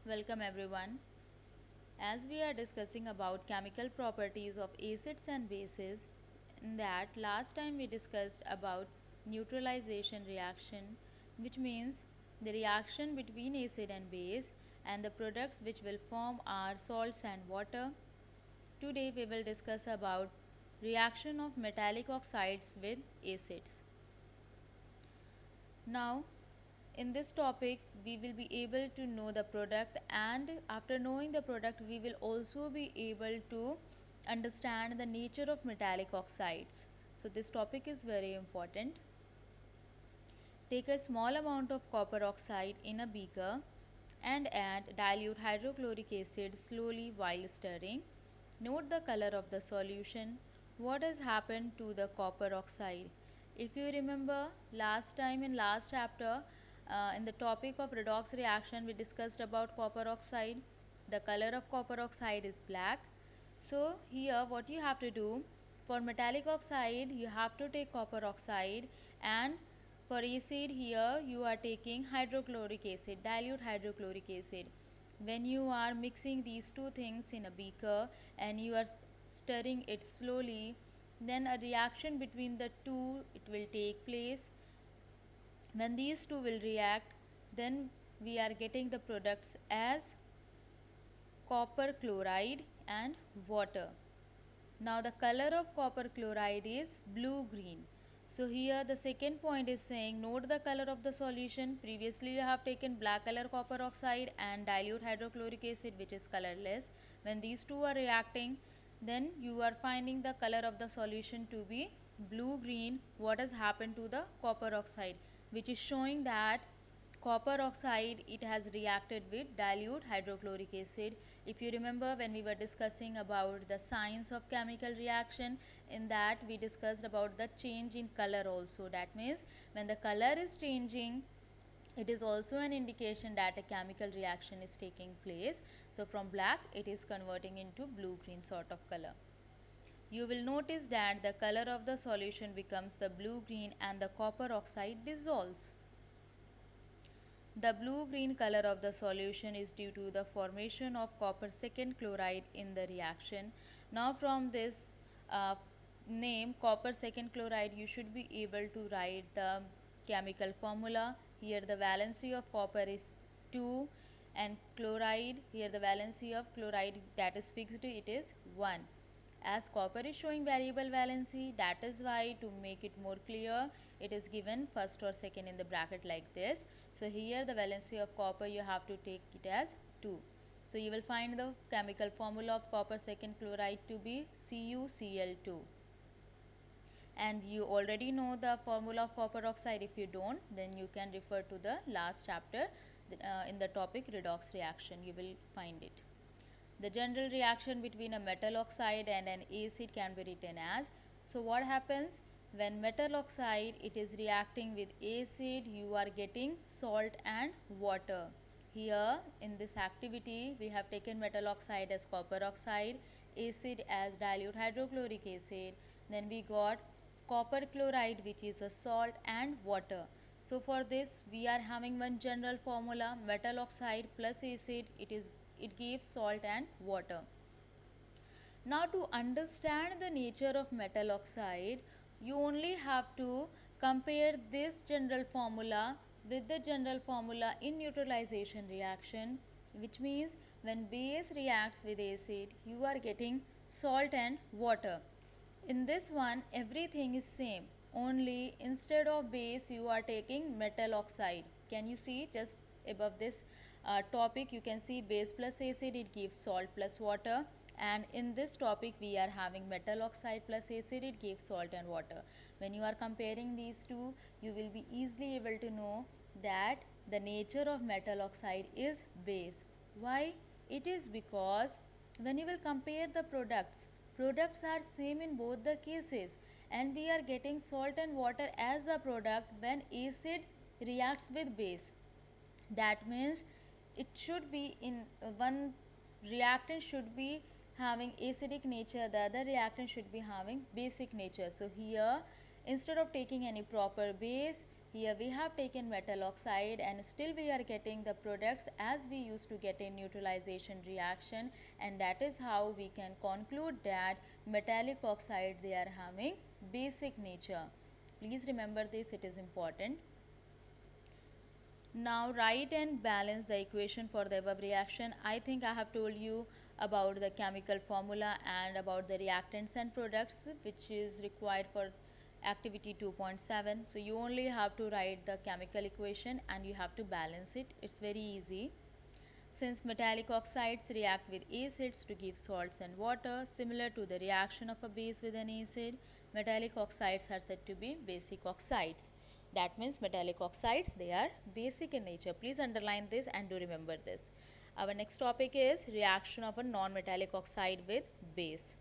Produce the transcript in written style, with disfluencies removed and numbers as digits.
Welcome everyone. As we are discussing about chemical properties of acids and bases, in that last time we discussed about neutralization reaction, which means the reaction between acid and base, and the products which will form are salts and water. Today we will discuss about reaction of metallic oxides with acids. Now in this topic we will be able to know the product, and after knowing the product we will also be able to understand the nature of metallic oxides. So this topic is very important. Take a small amount of copper oxide in a beaker and add dilute hydrochloric acid slowly while stirring. Note the color of the solution. What has happened to the copper oxide? If you remember last time in last chapter, in the topic of redox reaction we discussed about copper oxide. The color of copper oxide is black. So here what you have to do, for metallic oxide you have to take copper oxide, and for acid here you are taking hydrochloric acid, dilute hydrochloric acid. When you are mixing these two things in a beaker and you are stirring it slowly, then a reaction between the two it will take place. When these two will react, then we are getting the products as copper chloride and water. Now the color of copper chloride is blue green. So here the second point is saying note the color of the solution. Previously you have taken black color copper oxide and dilute hydrochloric acid, which is colorless. When these two are reacting, then you are finding the color of the solution to be blue green. What has happened to the copper oxide, which is showing that copper oxide it has reacted with dilute hydrochloric acid. If you remember when we were discussing about the signs of chemical reaction, in that we discussed about the change in color also. That means when the color is changing, it is also an indication that a chemical reaction is taking place. So from black it is converting into blue green sort of color. You will notice that the color of the solution becomes the blue green and the copper oxide dissolves. The blue-green color of the solution is due to the formation of copper second chloride in the reaction. Now from this name copper second chloride, you should be able to write the chemical formula. Here the valency of copper is 2, and chloride, here the valency of chloride that is fixed, it is 1. As copper is showing variable valency, that is why to make it more clear it is given first or second in the bracket like this. So here the valency of copper you have to take it as 2. So you will find the chemical formula of copper second chloride to be CuCl2. And you already know the formula of copper oxide. If you don't, then you can refer to the last chapter in the topic redox reaction. You will find it. The general reaction between a metal oxide and an acid can be written as, so what happens when metal oxide it is reacting with acid, you are getting salt and water. Here in this activity we have taken metal oxide as copper oxide, acid as dilute hydrochloric acid, then we got copper chloride which is a salt and water. So for this we are having one general formula, metal oxide plus acid it gives salt and water. Now to understand the nature of metal oxide, you only have to compare this general formula with the general formula in neutralization reaction, which means when base reacts with acid, you are getting salt and water. In this one everything is same, only instead of base you are taking metal oxide. Can you see just above this topic you can see base plus acid it gives salt plus water, and in this topic we are having metal oxide plus acid it gives salt and water. When you are comparing these two, you will be easily able to know that the nature of metal oxide is base. Why? It is because when you will compare the products are same in both the cases, and we are getting salt and water as a product when acid reacts with base. That means it should be in one reactant should be having acidic nature, the other reactant should be having basic nature. So here instead of taking any proper base, Here we have taken metal oxide and still we are getting the products as we used to get in neutralization reaction, and that is how we can conclude that metallic oxide, they are having basic nature. Please remember this, it is important. Now write and balance the equation for the above reaction. I think I have told you about the chemical formula and about the reactants and products which is required for activity 2.7. So you only have to write the chemical equation and you have to balance it. It's very easy. Since metallic oxides react with acids to give salts and water, similar to the reaction of a base with an acid, metallic oxides are said to be basic oxides. That means metallic oxides, they are basic in nature. Please underline this and do remember this. Our next topic is reaction of a non-metallic oxide with base.